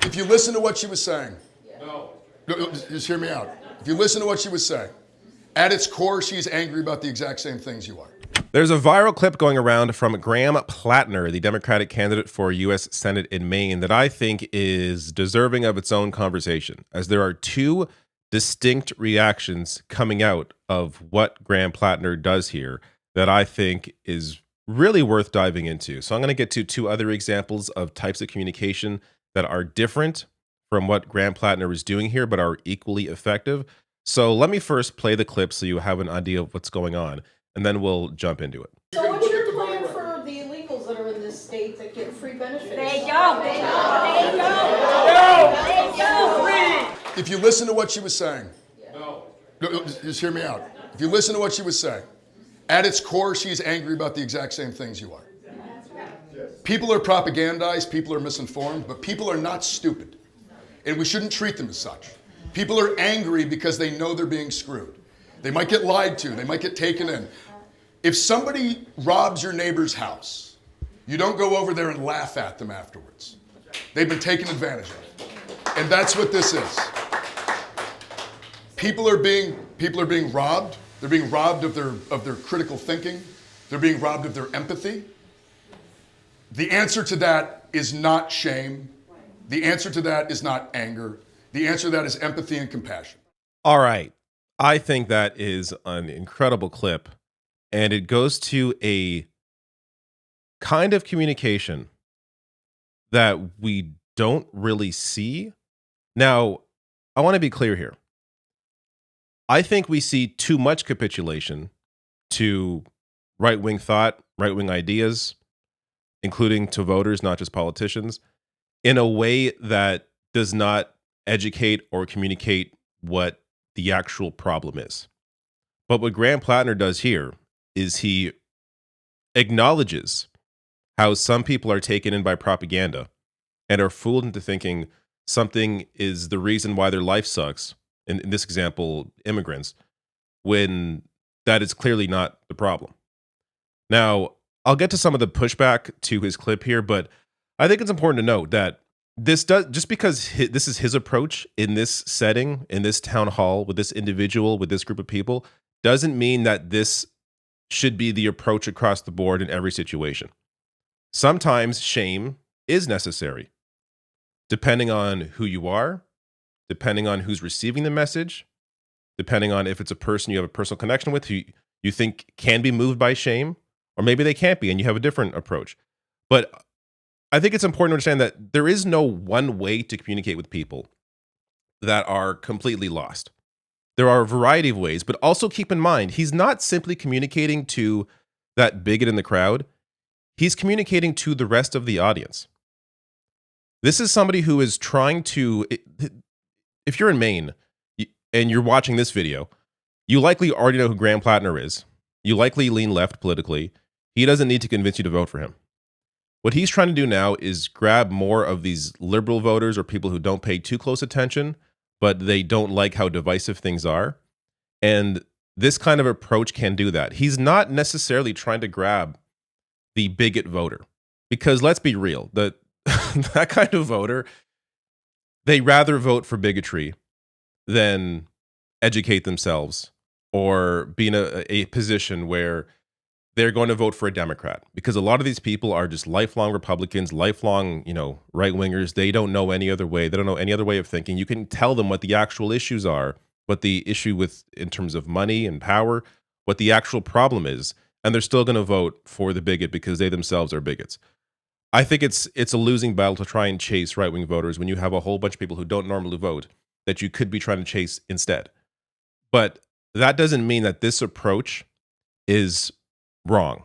If you listen to what she was saying, just hear me out. If you listen to what she was saying, at its core, she's angry about the exact same things you are. There's a viral clip going around from Graham Platner, the Democratic candidate for U.S. Senate in Maine, that I think is deserving of its own conversation, as there are two distinct reactions coming out of what Graham Platner does here that I think is really worth diving into. So I'm going to get to two other examples of types of communication that are different from what Graham Platner is doing here, but are equally effective. So let me first play the clip so you have an idea of what's going on, and then we'll jump into it. So what's your plan for the illegals that are in this state that get free benefits? They don't. Free. If you listen to what she was saying, just hear me out. If you listen to what she was saying, at its core, she's angry about the exact same things you are. People are propagandized, people are misinformed, but people are not stupid. And we shouldn't treat them as such. People are angry because they know they're being screwed. They might get lied to, they might get taken in. If somebody robs your neighbor's house, you don't go over there and laugh at them afterwards. They've been taken advantage of. And that's what this is. People are being robbed. They're being robbed of their critical thinking. They're being robbed of their empathy. The answer to that is not shame. The answer to that is not anger. The answer to that is empathy and compassion. All right. I think that is an incredible clip, and it goes to a kind of communication that we don't really see. Now, I want to be clear here. I think we see too much capitulation to right-wing thought, right-wing ideas, including to voters, not just politicians, in a way that does not educate or communicate what the actual problem is. But what Graham Platner does here is he acknowledges how some people are taken in by propaganda and are fooled into thinking something is the reason why their life sucks, in this example, immigrants, when that is clearly not the problem. Now, I'll get to some of the pushback to his clip here, but I think it's important to note that this does, just because this is his approach in this setting, in this town hall, with this individual, with this group of people, doesn't mean that this should be the approach across the board in every situation. Sometimes shame is necessary, depending on who you are, depending on who's receiving the message, depending on if it's a person you have a personal connection with who you think can be moved by shame, or maybe they can't be and you have a different approach. But I think it's important to understand that there is no one way to communicate with people that are completely lost. There are a variety of ways, but also keep in mind, he's not simply communicating to that bigot in the crowd. He's communicating to the rest of the audience. This is somebody who is trying to, if you're in Maine and you're watching this video, you likely already know who Graham Platner is. You likely lean left politically. He doesn't need to convince you to vote for him. What he's trying to do now is grab more of these liberal voters or people who don't pay too close attention, but they don't like how divisive things are. And this kind of approach can do that. He's not necessarily trying to grab the bigot voter, because let's be real, that kind of voter, they rather vote for bigotry than educate themselves or be in a position where they're going to vote for a Democrat, because a lot of these people are just lifelong Republicans, lifelong, right-wingers. They don't know any other way. They don't know any other way of thinking. You can tell them what the actual issues are, what the issue with in terms of money and power, what the actual problem is, and they're still going to vote for the bigot because they themselves are bigots. I think it's a losing battle to try and chase right-wing voters when you have a whole bunch of people who don't normally vote that you could be trying to chase instead. But that doesn't mean that this approach is wrong,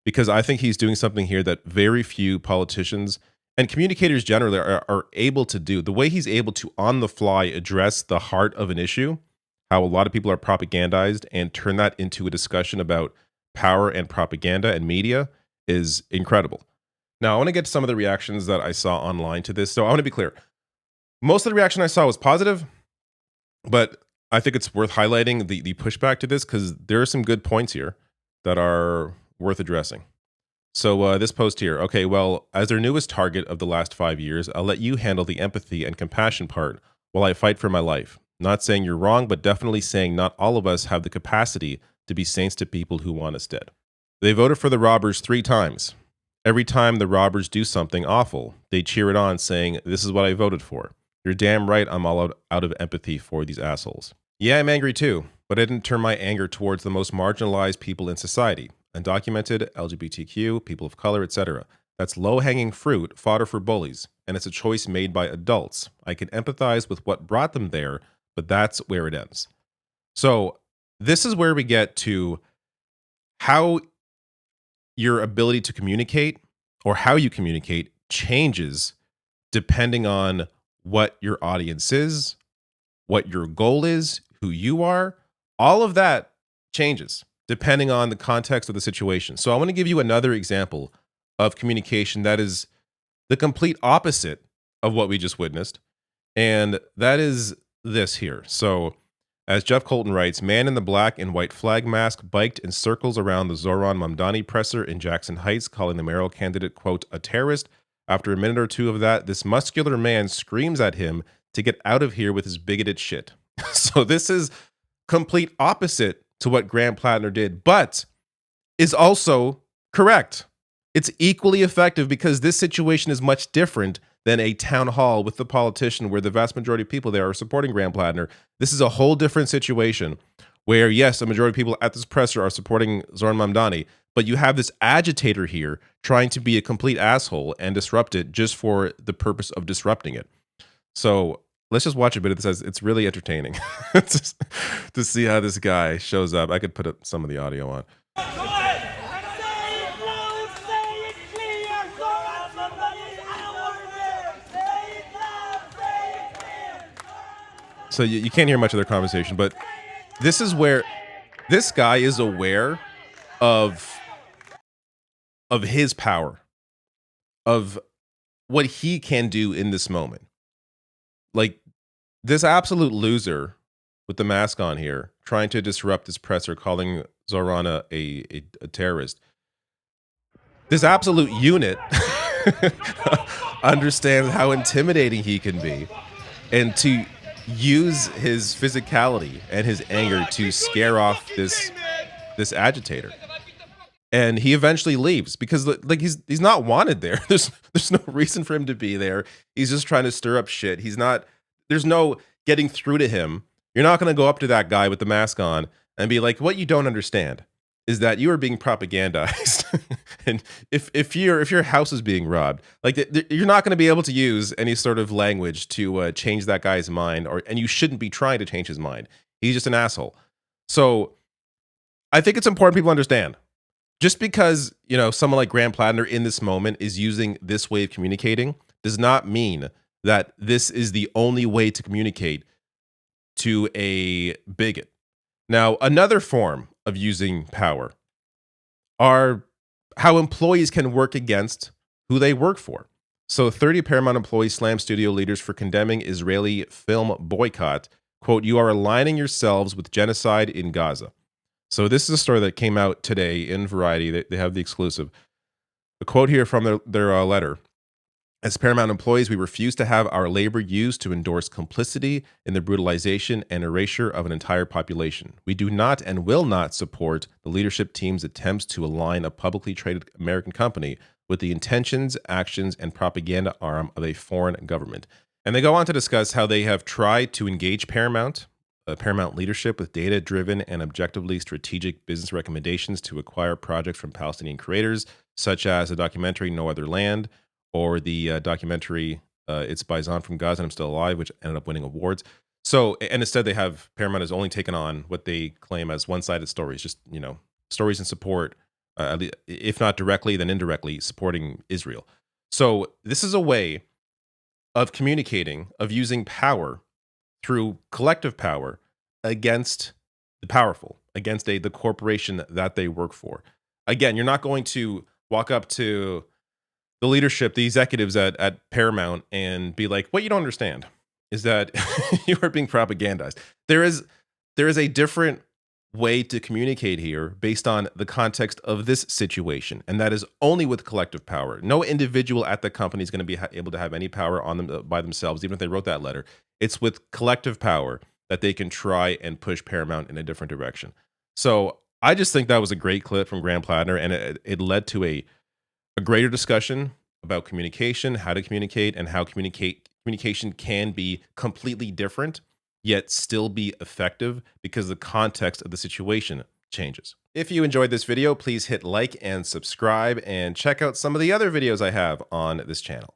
because I think he's doing something here that very few politicians and communicators generally are able to do. The way he's able to, on the fly, address the heart of an issue, how a lot of people are propagandized, and turn that into a discussion about power and propaganda and media, is incredible. Now, I want to get to some of the reactions that I saw online to this. So I want to be clear. Most of the reaction I saw was positive, but I think it's worth highlighting the pushback to this, because there are some good points here that are worth addressing. So this post here, okay, well, as their newest target of the last 5 years, I'll let you handle the empathy and compassion part while I fight for my life. Not saying you're wrong, but definitely saying not all of us have the capacity to be saints to people who want us dead. They voted for the robbers 3 times. Every time the robbers do something awful, they cheer it on, saying, "This is what I voted for." You're damn right I'm all out of empathy for these assholes. Yeah, I'm angry too, but I didn't turn my anger towards the most marginalized people in society. Undocumented, LGBTQ, people of color, etc. That's low-hanging fruit, fodder for bullies, and it's a choice made by adults. I can empathize with what brought them there, but that's where it ends. So this is where we get to how your ability to communicate or how you communicate changes depending on what your audience is, what your goal is, who you are. All of that changes depending on the context of the situation. So I want to give you another example of communication that is the complete opposite of what we just witnessed. And that is this here. So as Jeff Colton writes, man in the black and white flag mask biked in circles around the Zoran Mamdani presser in Jackson Heights, calling the mayoral candidate, quote, a terrorist. After a minute or two of that, this muscular man screams at him to get out of here with his bigoted shit. So this is complete opposite to what Graham Platner did, but is also correct. It's equally effective because this situation is much different than a town hall with the politician where the vast majority of people there are supporting Graham Platner. This is a whole different situation where, yes, a majority of people at this presser are supporting Zoran Mamdani, but you have this agitator here trying to be a complete asshole and disrupt it just for the purpose of disrupting it. So let's just watch a bit of this. It's really entertaining to see how this guy shows up. I could put up some of the audio on. So you can't hear much of their conversation, but this is where this guy is aware of his power, of what he can do in this moment. Like this absolute loser with the mask on here, trying to disrupt this presser, calling Zorana a terrorist. This absolute unit understands how intimidating he can be, and to use his physicality and his anger to scare off this agitator. And he eventually leaves because like he's not wanted there. There's no reason for him to be there. He's just trying to stir up shit. There's no getting through to him. You're not going to go up to that guy with the mask on and be like, what you don't understand is that you are being propagandized. And if your house is being robbed, like you're not going to be able to use any sort of language to change that guy's mind, and you shouldn't be trying to change his mind. He's just an asshole. So I think it's important people understand. Just because, someone like Graham Platner in this moment is using this way of communicating does not mean that this is the only way to communicate to a bigot. Now, another form of using power are how employees can work against who they work for. So 30 Paramount employees slam studio leaders for condemning Israeli film boycott. Quote, you are aligning yourselves with genocide in Gaza. So this is a story that came out today in Variety. They have the exclusive. A quote here from their letter. As Paramount employees, we refuse to have our labor used to endorse complicity in the brutalization and erasure of an entire population. We do not and will not support the leadership team's attempts to align a publicly traded American company with the intentions, actions, and propaganda arm of a foreign government. And they go on to discuss how they have tried to engage Paramount leadership with data-driven and objectively strategic business recommendations to acquire projects from Palestinian creators, such as the documentary No Other Land, or the documentary It's by Zon from Gaza and I'm Still Alive, which ended up winning awards. So, and instead they have, Paramount has only taken on what they claim as one-sided stories, just, stories in support, if not directly, then indirectly supporting Israel. So this is a way of communicating, of using power through collective power against the powerful, against the corporation that they work for. Again, you're not going to walk up to the leadership, the executives at Paramount and be like, what you don't understand is that you are being propagandized. There is a different way to communicate here based on the context of this situation, and that is only with collective power. No individual at the company is going to be able to have any power on them by themselves, even if they wrote that letter. It's with collective power that they can try and push Paramount in a different direction. So I just think that was a great clip from Graham Platner, and it led to a greater discussion about communication, how to communicate, and how communication can be completely different yet still be effective because the context of the situation changes. If you enjoyed this video, please hit like and subscribe and check out some of the other videos I have on this channel.